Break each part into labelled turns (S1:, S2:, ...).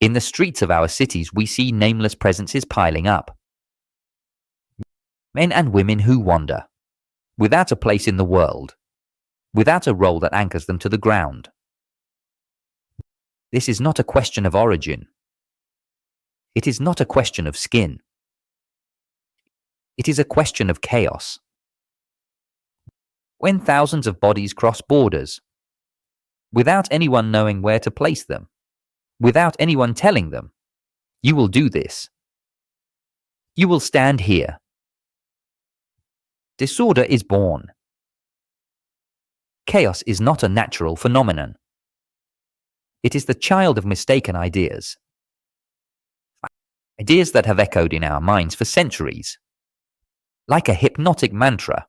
S1: In the streets of our cities, we see nameless presences piling up. Men and women who wander, without a place in the world, without a role that anchors them to the ground. This is not a question of origin. It is not a question of skin. It is a question of chaos. When thousands of bodies cross borders, without anyone knowing where to place them, without anyone telling them, you will do this. You will stand here. Disorder is born. Chaos is not a natural phenomenon. It is the child of mistaken ideas. Ideas that have echoed in our minds for centuries, like a hypnotic mantra.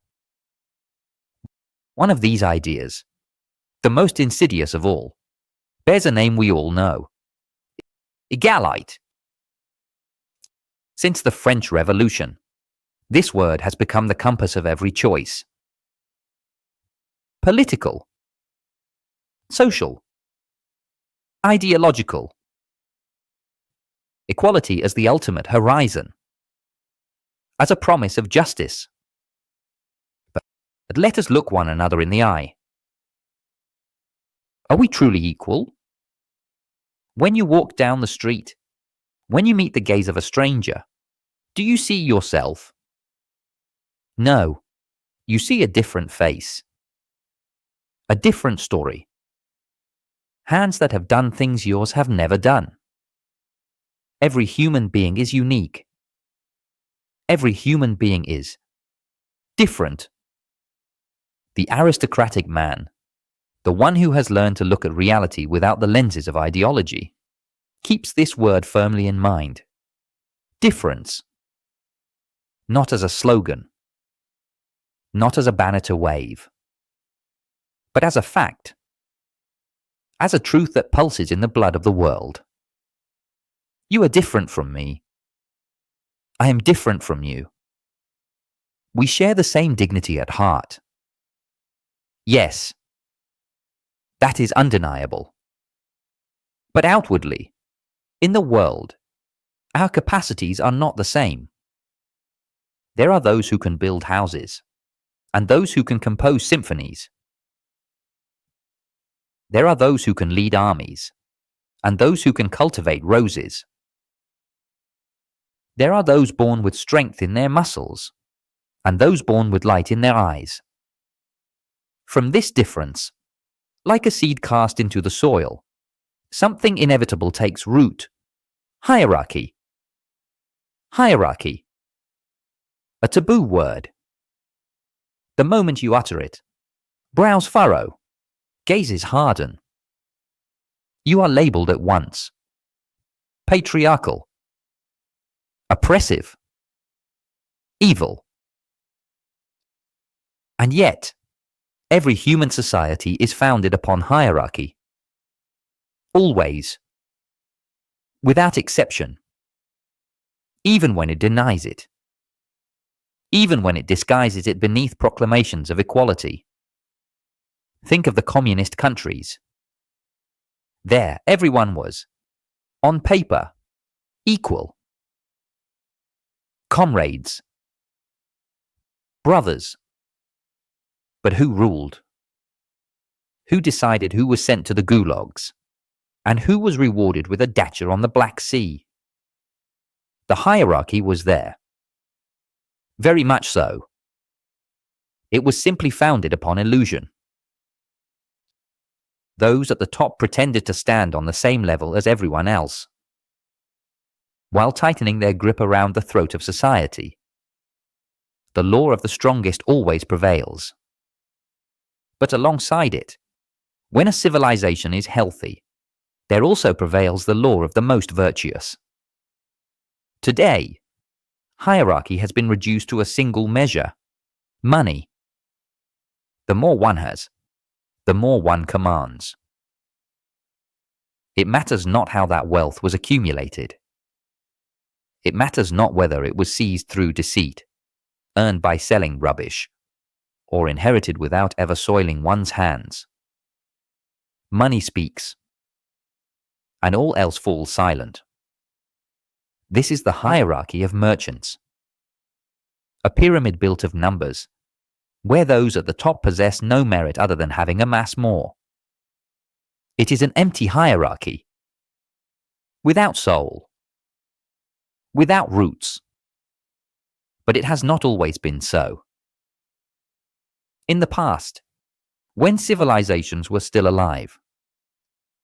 S1: One of these ideas, the most insidious of all, bears a name we all know: egalite. Since the French Revolution, this word has become the compass of every choice. Political, social, ideological. Equality as the ultimate horizon, as a promise of justice. But let us look one another in the eye. Are we truly equal? When you walk down the street, when you meet the gaze of a stranger, do you see yourself? No, you see a different face. A different story. Hands that have done things yours have never done. Every human being is unique. Every human being is different. The aristocratic man, the one who has learned to look at reality without the lenses of ideology, keeps this word firmly in mind. Difference. Not as a slogan, not as a banner to wave, but as a fact, as a truth that pulses in the blood of the world. You are different from me. I am different from you. We share the same dignity at heart. Yes, that is undeniable. But outwardly, in the world, our capacities are not the same. There are those who can build houses, and those who can compose symphonies. There are those who can lead armies, and those who can cultivate roses. There are those born with strength in their muscles, and those born with light in their eyes. From this difference, like a seed cast into the soil, something inevitable takes root. Hierarchy. Hierarchy. A taboo word. The moment you utter it, brows furrow, gazes harden. You are labelled at once. Patriarchal. Oppressive. Evil. And yet, every human society is founded upon hierarchy. Always. Without exception. Even when it denies it. Even when it disguises it beneath proclamations of equality. Think of the communist countries. There, everyone was, on paper, equal. Comrades. Brothers. But who ruled? Who decided who was sent to the gulags? And who was rewarded with a dacha on the Black Sea? The hierarchy was there. Very much so. It was simply founded upon illusion. Those at the top pretended to stand on the same level as everyone else, while tightening their grip around the throat of society. The law of the strongest always prevails. But alongside it, when a civilization is healthy, there also prevails the law of the most virtuous. Today, hierarchy has been reduced to a single measure: money. The more one has, the more one commands. It matters not how that wealth was accumulated. It matters not whether it was seized through deceit, earned by selling rubbish, or inherited without ever soiling one's hands. Money speaks. and all else falls silent. This is the hierarchy of merchants. A pyramid built of numbers, where those at the top possess no merit other than having amassed more. It is an empty hierarchy, without soul, without roots. But it has not always been so. In the past, when civilizations were still alive,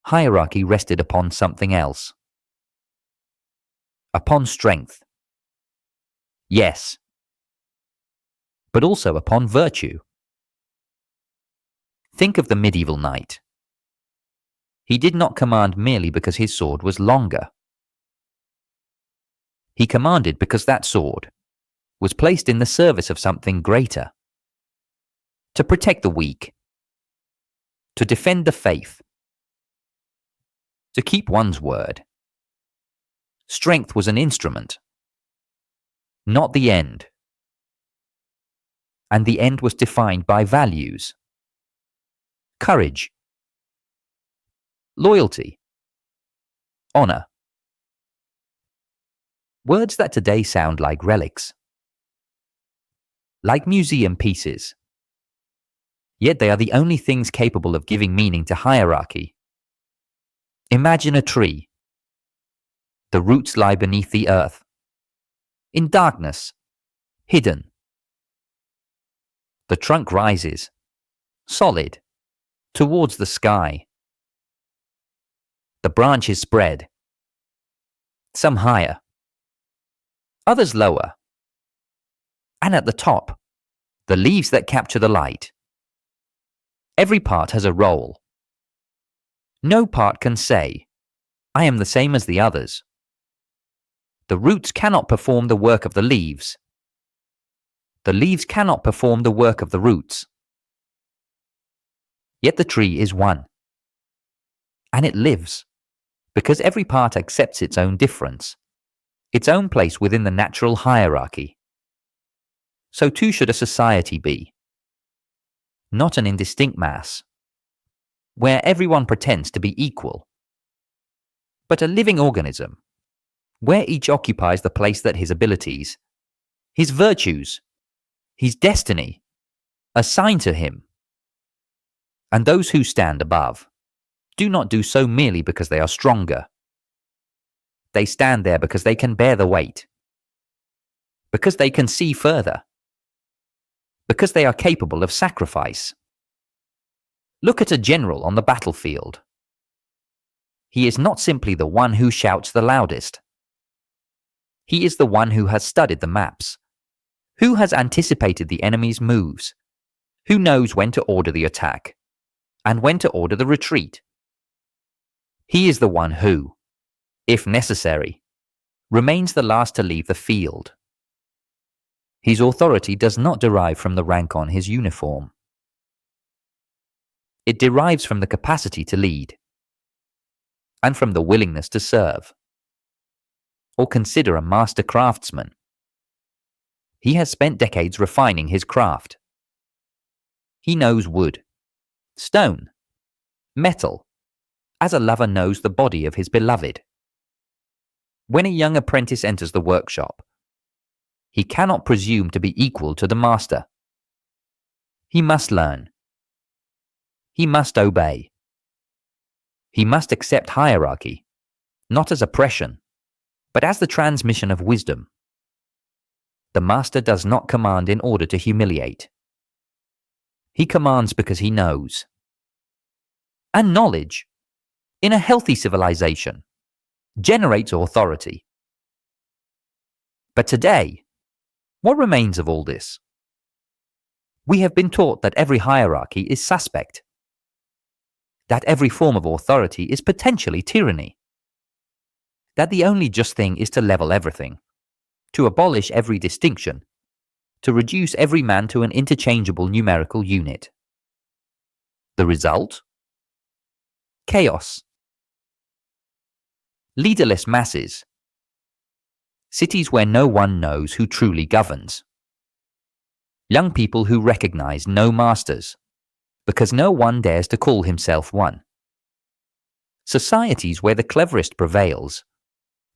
S1: hierarchy rested upon something else. Upon strength. Yes. But also upon virtue. Think of the medieval knight. He did not command merely because his sword was longer. He commanded because that sword was placed in the service of something greater. To protect the weak. To defend the faith. To keep one's word. Strength was an instrument, not the end. And the end was defined by values. Courage. Loyalty. Honor. Words that today sound like relics. Like museum pieces. Yet they are the only things capable of giving meaning to hierarchy. Imagine a tree. The roots lie beneath the earth. In darkness. Hidden. The trunk rises. Solid. Towards the sky. The branches spread. Some higher. Others lower. And at the top, the leaves that capture the light. Every part has a role. No part can say, I am the same as the others. The roots cannot perform the work of the leaves. The leaves cannot perform the work of the roots. Yet the tree is one. And it lives, because every part accepts its own difference, its own place within the natural hierarchy. So too should a society be. Not an indistinct mass, where everyone pretends to be equal, but a living organism, where each occupies the place that his abilities, his virtues, his destiny, assign to him. And those who stand above do not do so merely because they are stronger. They stand there because they can bear the weight, because they can see further, because they are capable of sacrifice. Look at a general on the battlefield. He is not simply the one who shouts the loudest. He is the one who has studied the maps, who has anticipated the enemy's moves, who knows when to order the attack, and when to order the retreat. He is the one who, if necessary, remains the last to leave the field. His authority does not derive from the rank on his uniform. It derives from the capacity to lead, and from the willingness to serve. Or consider a master craftsman. He has spent decades refining his craft. He knows wood, stone, metal, as a lover knows the body of his beloved. When a young apprentice enters the workshop, he cannot presume to be equal to the master. He must learn. He must obey. He must accept hierarchy, not as oppression, but as the transmission of wisdom. The master does not command in order to humiliate. He commands because he knows. And knowledge, in a healthy civilization, generates authority. But today, what remains of all this? We have been taught that every hierarchy is suspect, that every form of authority is potentially tyranny, that the only just thing is to level everything, to abolish every distinction, to reduce every man to an interchangeable numerical unit. The result? Chaos. Leaderless masses. Cities where no one knows who truly governs. Young people who recognize no masters, because no one dares to call himself one. Societies where the cleverest prevails,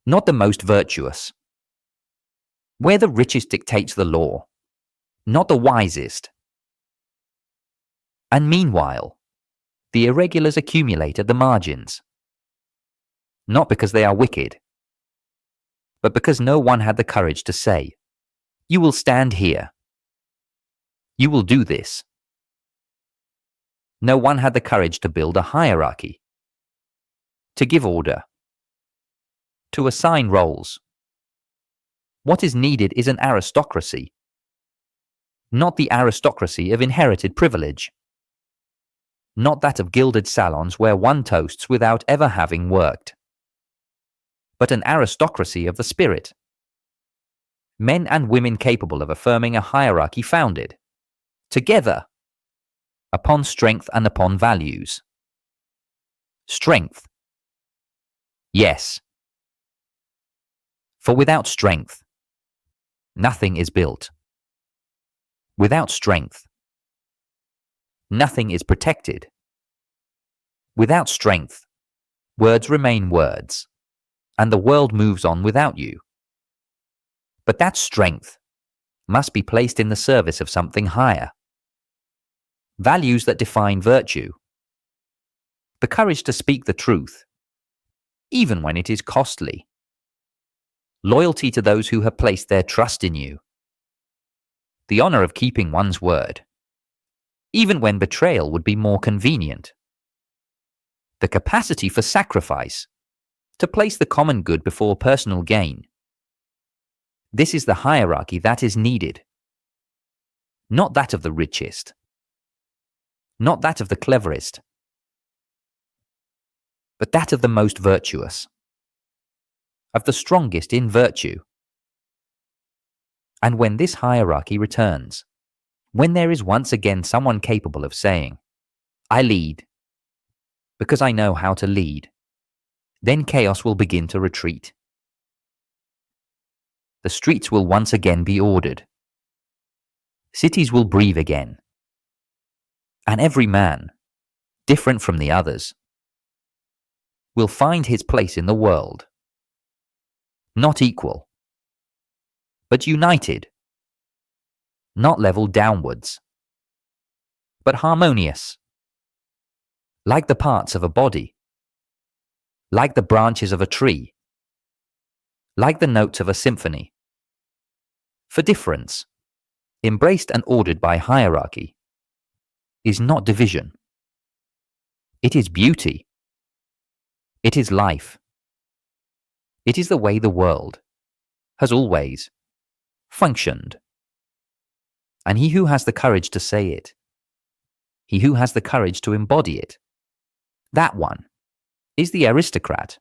S1: not the most virtuous. Where the richest dictates the law, not the wisest. And meanwhile, the irregulars accumulate at the margins. Not because they are wicked, but because no one had the courage to say, "You will stand here. You will do this." No one had the courage to build a hierarchy, to give order, to assign roles. What is needed is an aristocracy, not the aristocracy of inherited privilege, not that of gilded salons where one toasts without ever having worked, but an aristocracy of the spirit. Men and women capable of affirming a hierarchy founded, together, upon strength and upon values. Strength. Yes. For without strength, nothing is built. Without strength, nothing is protected. Without strength, words remain words, and the world moves on without you. But that strength must be placed in the service of something higher. Values that define virtue. The courage to speak the truth, even when it is costly. Loyalty to those who have placed their trust in you. The honor of keeping one's word, even when betrayal would be more convenient. The capacity for sacrifice, to place the common good before personal gain. This is the hierarchy that is needed. Not that of the richest. Not that of the cleverest. But that of the most virtuous. Of the strongest in virtue. And when this hierarchy returns, when there is once again someone capable of saying, "I lead, because I know how to lead," then chaos will begin to retreat. The streets will once again be ordered. Cities will breathe again. And every man, different from the others, will find his place in the world. Not equal, but united. Not leveled downwards, but harmonious. Like the parts of a body. Like the branches of a tree. Like the notes of a symphony. For difference, embraced and ordered by hierarchy, is not division. It is beauty. It is life. It is the way the world has always functioned. And he who has the courage to say it, he who has the courage to embody it, that one is the aristocrat.